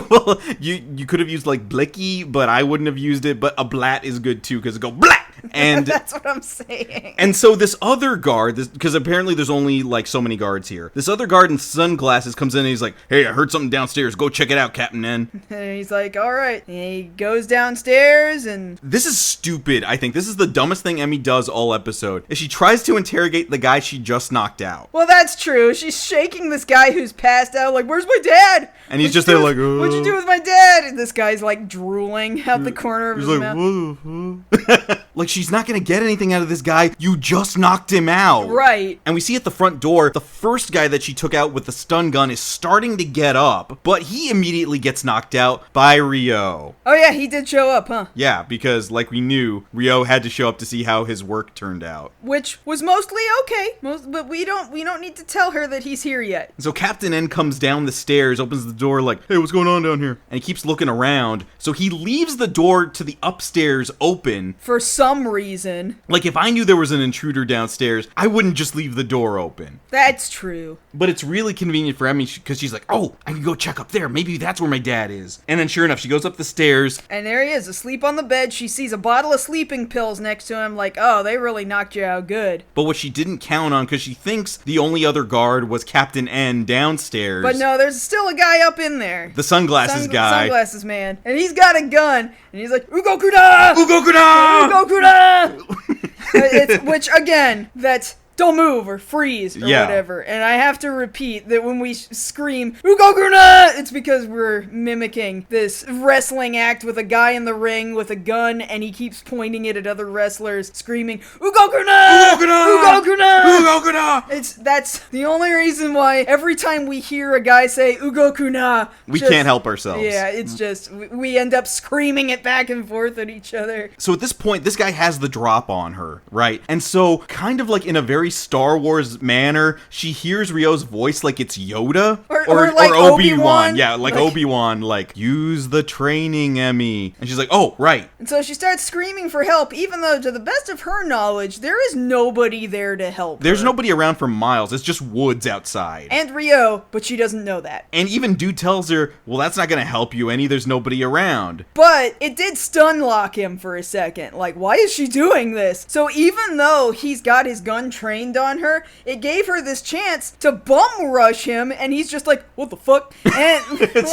S2: Well, you could have used, like, blicky, but I wouldn't have used it, but a blat is good, too, because it go blat! And
S1: that's what I'm saying.
S2: And so this other guard, because apparently there's only, like, so many guards here. This other guard in sunglasses comes in and he's like, "Hey, I heard something downstairs. Go check it out, Captain N."
S1: And he's like, "All right." And he goes downstairs and...
S2: This is stupid, I think. This is the dumbest thing Emmy does all episode. Is she tries to interrogate the guy she just knocked out.
S1: Well, that's true. She's shaking this guy who's passed out, like, "Where's my dad?"
S2: And he's just there like,
S1: "What'd you do with my dad?" And this guy's, like, drooling out the corner of his mouth.
S2: What the fuck? Like, she's not gonna get anything out of this guy. You just knocked him out.
S1: Right.
S2: And we see at the front door, the first guy that she took out with the stun gun is starting to get up, but he immediately gets knocked out by Ryo.
S1: Oh yeah, he did show up, huh?
S2: Yeah, because like we knew, Ryo had to show up to see how his work turned out.
S1: Which was mostly okay. But we don't need to tell her that he's here yet.
S2: So Captain N comes down the stairs, opens the door like, "Hey, what's going on down here?" And he keeps looking around. So he leaves the door to the upstairs open.
S1: For some reason.
S2: Like, if I knew there was an intruder downstairs, I wouldn't just leave the door open.
S1: That's true.
S2: But it's really convenient for Emmy because she's like, "Oh, I can go check up there. Maybe that's where my dad is." And then sure enough, she goes up the stairs.
S1: And there he is, asleep on the bed. She sees a bottle of sleeping pills next to him, like, "Oh, they really knocked you out good."
S2: But what she didn't count on, because she thinks the only other guard was Captain N downstairs.
S1: But no, there's still a guy up in there.
S2: The sunglasses guy.
S1: Sunglasses man. And he's got a gun. And he's like, "Ugokuna!
S2: Ugokuna!
S1: Ugokuna!" Which, again, that's "don't move" or "freeze" or whatever. And I have to repeat that when we scream "Ugokuna," it's because we're mimicking this wrestling act with a guy in the ring with a gun, and he keeps pointing it at other wrestlers, screaming "Ugokuna! Ugokuna! Ugokuna!" That's the only reason why every time we hear a guy say "Ugokuna,"
S2: we can't help ourselves.
S1: Yeah, it's just we end up screaming it back and forth at each other.
S2: So at this point, this guy has the drop on her, right? And so, kind of like in a very Star Wars manner, she hears Ryo's voice like it's Yoda.
S1: Or Or like Obi-Wan.
S2: Yeah, like Obi-Wan, like, use the training, Emmy. And she's like, oh, right.
S1: And so she starts screaming for help, even though, to the best of her knowledge, there is nobody there to help
S2: There's
S1: her.
S2: nobody around for miles. It's just woods outside.
S1: And Rio, but she doesn't know that.
S2: And even Dude tells her, well, that's not going to help you any. There's nobody around.
S1: But it did stun lock him for a second. Like, why is she doing this? So even though he's got his gun trained on her, it gave her this chance to bum rush him, and he's just like, what the fuck? And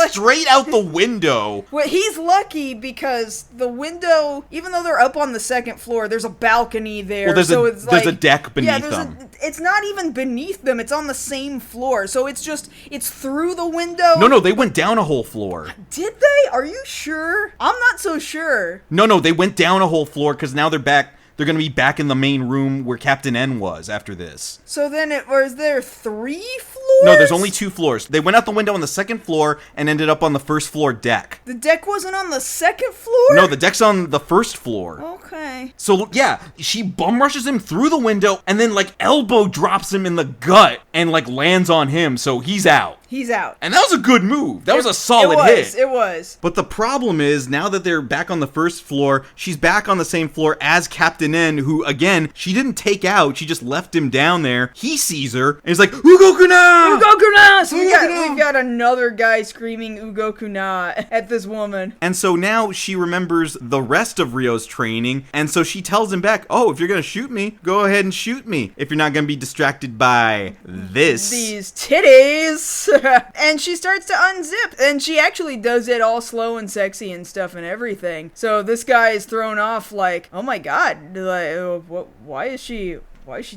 S2: straight out the window.
S1: Well, he's lucky because the window, even though they're up on the second floor, there's a balcony there.
S2: Well, there's
S1: there's
S2: a deck beneath them.
S1: It's not even beneath them. It's on the same floor. So it's through the window.
S2: No, they went down a whole floor.
S1: Did they? Are you sure? I'm not so sure.
S2: No, they went down a whole floor because now they're back. They're going to be back in the main room where Captain N was after this.
S1: So then was there 3 floors?
S2: No, there's only 2 floors. They went out the window on the second floor and ended up on the first floor deck.
S1: The deck wasn't on the second floor?
S2: No, the deck's on the first floor.
S1: Okay.
S2: So, yeah, she bum rushes him through the window and then, like, elbow drops him in the gut and, like, lands on him, so he's out.
S1: He's out.
S2: And that was a good move. That was a solid hit.
S1: It was.
S2: But the problem is, now that they're back on the first floor, she's back on the same floor as Captain N, who, again, she didn't take out. She just left him down there. He sees her, and he's like, Ugokuna!
S1: Ugokuna! So we've got another guy screaming Ugokuna at this woman.
S2: And so now she remembers the rest of Rio's training, and so she tells him back, oh, if you're going to shoot me, go ahead and shoot me. If you're not going to be distracted by this.
S1: These titties. And she starts to unzip, and she actually does it all slow and sexy and stuff and everything. So this guy is thrown off like, oh my god, like, why is she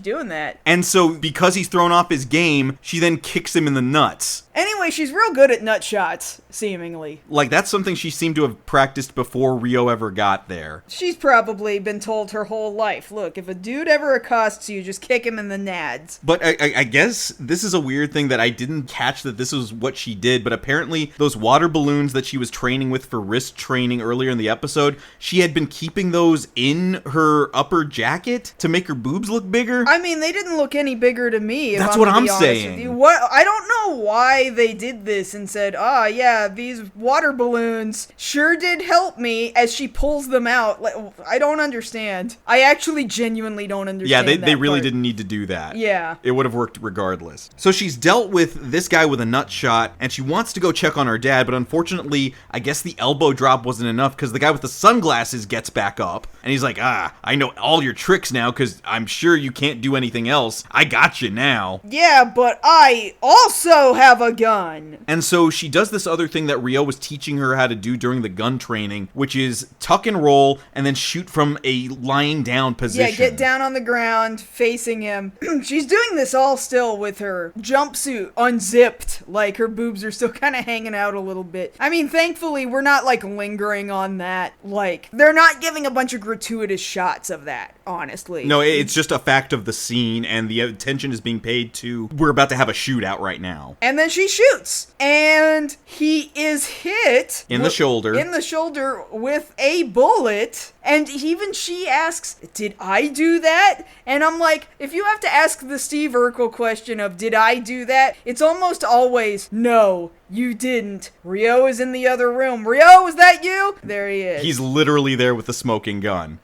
S1: doing that?
S2: And so because he's thrown off his game, she then kicks him in the nuts.
S1: Anyway, she's real good at nut shots, seemingly.
S2: Like, that's something she seemed to have practiced before Rio ever got there.
S1: She's probably been told her whole life, look, if a dude ever accosts you, just kick him in the nads.
S2: But I guess this is a weird thing that I didn't catch that this was what she did, but apparently those water balloons that she was training with for wrist training earlier in the episode, she had been keeping those in her upper jacket to make her boobs look bigger.
S1: I mean, they didn't look any bigger to me.
S2: That's what I'm saying.
S1: I don't know why they did this and said, yeah, these water balloons sure did help me, as she pulls them out. Like, I don't understand. I actually genuinely don't understand.
S2: Yeah, they really didn't need to do that.
S1: Yeah.
S2: It would have worked regardless. So she's dealt with this guy with a nut shot, and she wants to go check on her dad, but unfortunately, I guess the elbow drop wasn't enough because the guy with the sunglasses gets back up, and he's like, I know all your tricks now because I'm sure you can't do anything else. I got you now.
S1: Yeah, but I also have a gun.
S2: And so she does this other thing that Rio was teaching her how to do during the gun training, which is tuck and roll and then shoot from a lying down position.
S1: Yeah, get down on the ground facing him. She's doing this all still with her jumpsuit unzipped, like her boobs are still kind of hanging out a little bit. I mean, thankfully, we're not like lingering on that. Like, they're not giving a bunch of gratuitous shots of that, honestly.
S2: No, it's just a fact of the scene, and the attention is being paid to, we're about to have a shootout right now.
S1: And then she shoots, and he is hit
S2: in the shoulder
S1: with a bullet. And even she asks, did I do that? And I'm like, if you have to ask the Steve Urkel question of, did I do that? It's almost always, no, you didn't. Rio is in the other room. Rio, is that you? There he is.
S2: He's literally there with the smoking gun.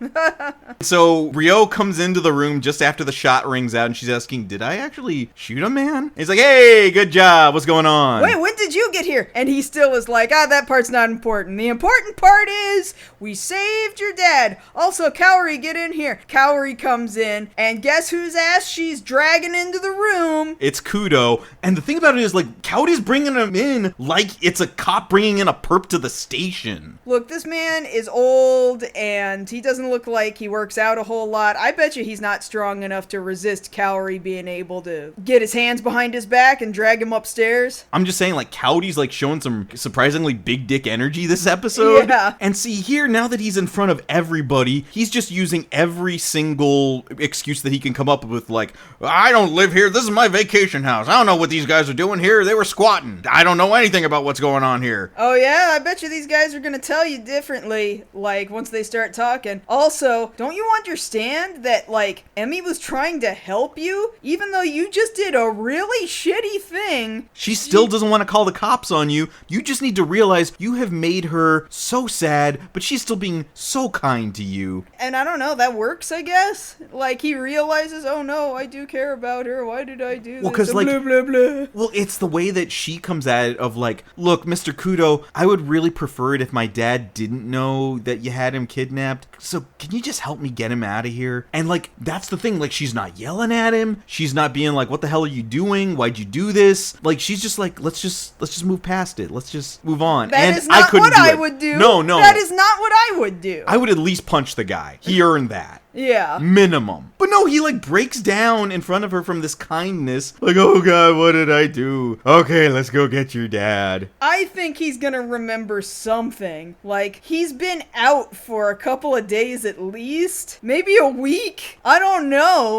S2: So Rio comes into the room just after the shot rings out, and she's asking, did I actually shoot a man? He's like, hey, good job. What's going on?
S1: Wait, when did you get here? And he still is like, that part's not important. The important part is we saved your dad. Also, Kaori, get in here. Kaori comes in, and guess whose ass she's dragging into the room?
S2: It's Kudo. And the thing about it is, like, Kaori's bringing him in like it's a cop bringing in a perp to the station.
S1: Look, this man is old, and he doesn't look like he works out a whole lot. I bet you he's not strong enough to resist Kaori being able to get his hands behind his back and drag him upstairs.
S2: I'm just saying, like, Kaori's, like, showing some surprisingly big dick energy this episode.
S1: Yeah.
S2: And see, here, now that he's in front of everyone, everybody. He's just using every single excuse that he can come up with, like, I don't live here. This is my vacation house. I don't know what these guys are doing here. They were squatting. I don't know anything about what's going on here.
S1: Oh yeah, I bet you these guys are gonna tell you differently, like, once they start talking. Also, don't you understand that, like, Emmy was trying to help you? Even though you just did a really shitty thing.
S2: She still doesn't want to call the cops on you. You just need to realize you have made her so sad, but she's still being so kind to you.
S1: And I don't know, that works, I guess? Like, he realizes, oh no, I do care about her. Why did I do this?
S2: Well, because, like,
S1: blah, blah, blah.
S2: Well, it's the way that she comes at it of, like, look, Mr. Kudo, I would really prefer it if my dad didn't know that you had him kidnapped. So can you just help me get him out of here? And, like, that's the thing. Like, she's not yelling at him. She's not being like, what the hell are you doing? Why'd you do this? Like, she's just like, let's just move past it. Let's just move on.
S1: That is not what I would do.
S2: No.
S1: That is not what I would do.
S2: I would at least punch the guy. He earned that.
S1: Yeah.
S2: Minimum. But no, he, like, breaks down in front of her from this kindness. Like, oh God, what did I do? Okay, let's go get your dad.
S1: I think he's gonna remember something. Like, he's been out for a couple of days at least. Maybe a week? I don't know.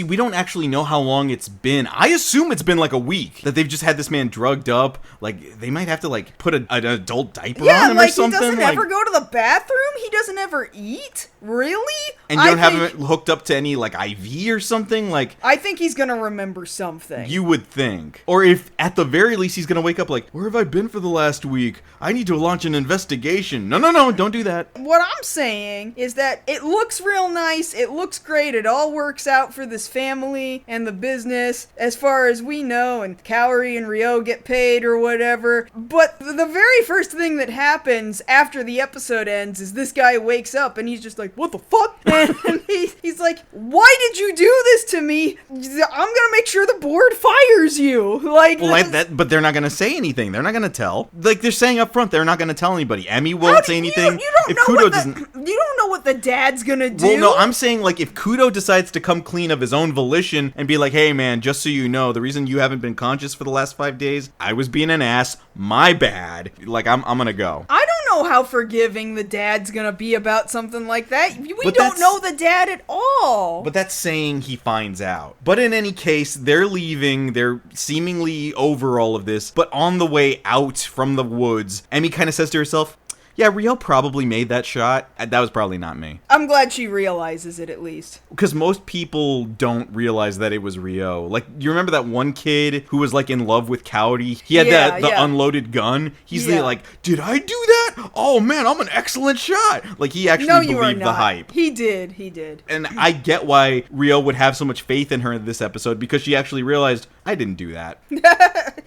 S2: We don't actually know how long it's been. I assume it's been like a week. That they've just had this man drugged up. Like, they might have to, like, put an adult diaper on him or something.
S1: He doesn't ever go to the bathroom? He doesn't ever eat? Really?
S2: And you don't have him hooked up to any, like, IV or something? Like,
S1: I think he's gonna remember something.
S2: You would think. Or if, at the very least, he's gonna wake up like, where have I been for the last week? I need to launch an investigation. No, don't do that.
S1: What I'm saying is that it looks real nice, it looks great, it all works out for this family and the business, as far as we know, and Kaori and Ryo get paid or whatever. But the very first thing that happens after the episode ends is this guy wakes up and he's just like, what the fuck? And he's like, why did you do this to me? I'm gonna make sure the board fires you. Like,
S2: well, but they're not gonna say anything. They're not gonna tell. Like, they're saying up front, they're not gonna tell anybody. Emmy won't say anything.
S1: You don't know what the dad's gonna do.
S2: Well, no, I'm saying, like, if Kudo decides to come clean of his own volition and be like, hey man, just so you know, the reason you haven't been conscious for the last 5 days, I was being an ass. My bad. Like, I'm gonna go.
S1: I don't know how forgiving the dad's gonna be about something like that. We don't know the dad at all.
S2: But that's saying he finds out. But in any case, they're leaving. They're seemingly over all of this. But on the way out from the woods, Emmy kind of says to herself, yeah, Ryo probably made that shot. That was probably not me.
S1: I'm glad she realizes it at least.
S2: Because most people don't realize that it was Ryo. Like, you remember that one kid who was, like, in love with Kaori? He had the unloaded gun. He's like, did I do that? Oh, man, I'm an excellent shot. Like, he actually believed the hype.
S1: He did.
S2: And I get why Ryo would have so much faith in her in this episode, because she actually realized, I didn't do that.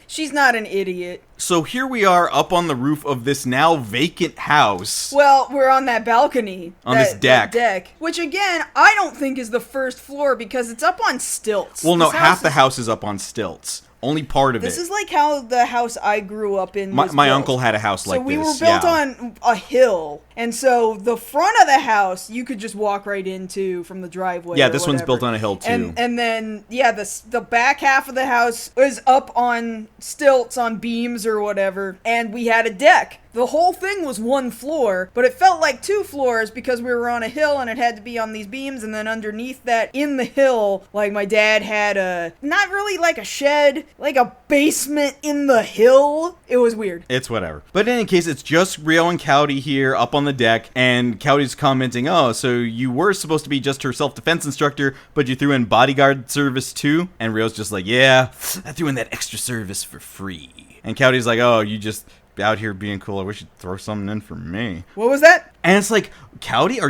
S1: She's not an idiot.
S2: So here we are up on the roof of this now vacant house.
S1: Well, we're on that balcony.
S2: On this deck.
S1: Which, again, I don't think is the first floor because it's up on stilts.
S2: Well, no, half the house is up on stilts. Only part of it.
S1: This is like how the house I grew up in was
S2: my
S1: built.
S2: uncle had a house like this.
S1: So we were built on a hill. And so the front of the house, you could just walk right into from the driveway.
S2: Yeah, this one's built on a hill too.
S1: And then, yeah, the back half of the house is up on stilts, on beams or whatever. And we had a deck. The whole thing was one floor, but it felt like 2 floors because we were on a hill and it had to be on these beams. And then underneath that, in the hill, like, my dad had not really like a shed, like a basement in the hill. It was weird.
S2: It's whatever. But in any case, it's just Ryo and Kaori here up on the deck, and Kaori's commenting, oh, so you were supposed to be just her self-defense instructor, but you threw in bodyguard service too? And Ryo's just like, yeah, I threw in that extra service for free. And Kaori's like, oh, you just out here being cool. I wish you'd throw something in for me.
S1: What was that?
S2: And it's like, Kaori,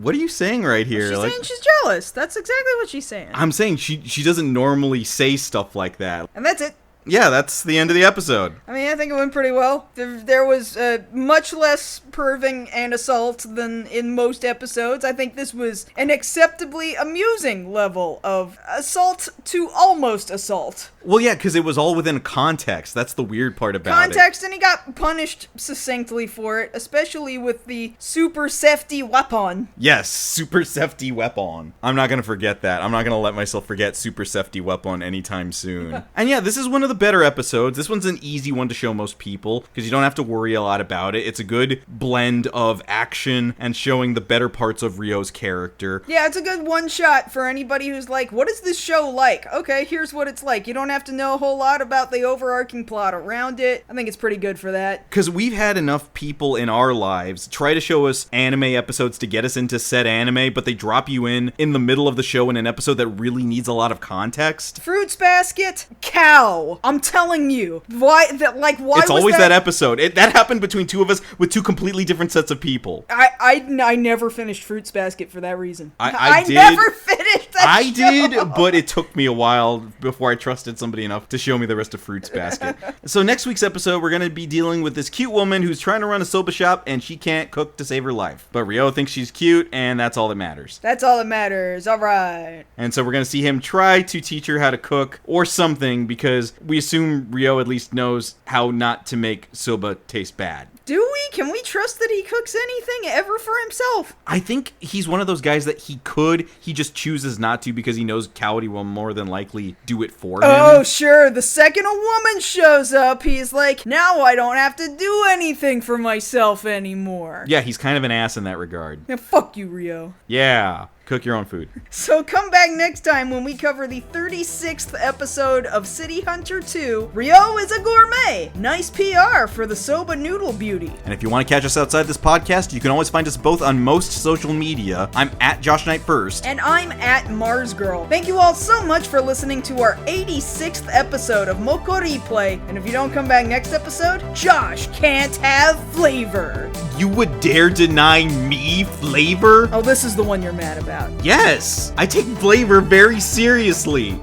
S2: what are you saying right here?
S1: She's saying she's jealous. That's exactly what she's saying.
S2: I'm saying she doesn't normally say stuff like that.
S1: And that's it.
S2: Yeah, that's the end of the episode.
S1: I mean, I think it went pretty well. There was much less perving and assault than in most episodes. I think this was an acceptably amusing level of assault to almost assault.
S2: Well, yeah, because it was all within context. That's the weird part about
S1: Context, and he got punished succinctly for it, especially with the super Sefty Wepon.
S2: Yes, super Sefty Wepon. I'm not going to forget that. I'm not going to let myself forget super Sefty Wepon anytime soon. And yeah, this is one of the better episodes. This one's an easy one to show most people because you don't have to worry a lot about it. It's a good blend of action and showing the better parts of Ryo's character.
S1: Yeah, it's a good one-shot for anybody who's like, what is this show like? Okay, here's what it's like. You don't have to know a whole lot about the overarching plot around it. I think it's pretty good for that.
S2: Because we've had enough people in our lives try to show us anime episodes to get us into said anime, but they drop you in the middle of the show in an episode that really needs a lot of context.
S1: Fruits Basket, cow. I'm telling you. Why
S2: It's always that episode. That happened between two of us with two completely different sets of people.
S1: I never finished Fruits Basket for that reason.
S2: I did.
S1: Never finished that
S2: I
S1: show.
S2: did, but it took me a while before I trusted somebody enough to show me the rest of Fruits Basket. So next week's episode, we're going to be dealing with this cute woman who's trying to run a soba shop and she can't cook to save her life. But Ryo thinks she's cute and that's all that matters.
S1: That's all that matters. All right.
S2: And so we're going to see him try to teach her how to cook or something because we assume Ryo at least knows how not to make soba taste bad.
S1: Do we? Can we trust that he cooks anything ever for himself?
S2: I think he's one of those guys that he just chooses not to because he knows Cowdy will more than likely do it for him.
S1: Oh, sure. The second a woman shows up, he's like, now I don't have to do anything for myself anymore.
S2: Yeah, he's kind of an ass in that regard.
S1: Now, fuck you, Ryo.
S2: Yeah. Cook your own food.
S1: So come back next time when we cover the 36th episode of City Hunter 2, Ryo is a Gourmet. Nice PR for the Soba Noodle Beauty.
S2: And if you want to catch us outside this podcast, you can always find us both on most social media. I'm at JoshKnightFirst.
S1: And I'm at MarzGurl. Thank you all so much for listening to our 86th episode of MokkoriPlay. And if you don't come back next episode, Josh can't have flavor.
S2: You would dare deny me flavor?
S1: Oh, this is the one you're mad about.
S2: Yes! I take flavor very seriously.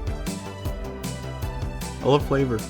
S2: I love flavor.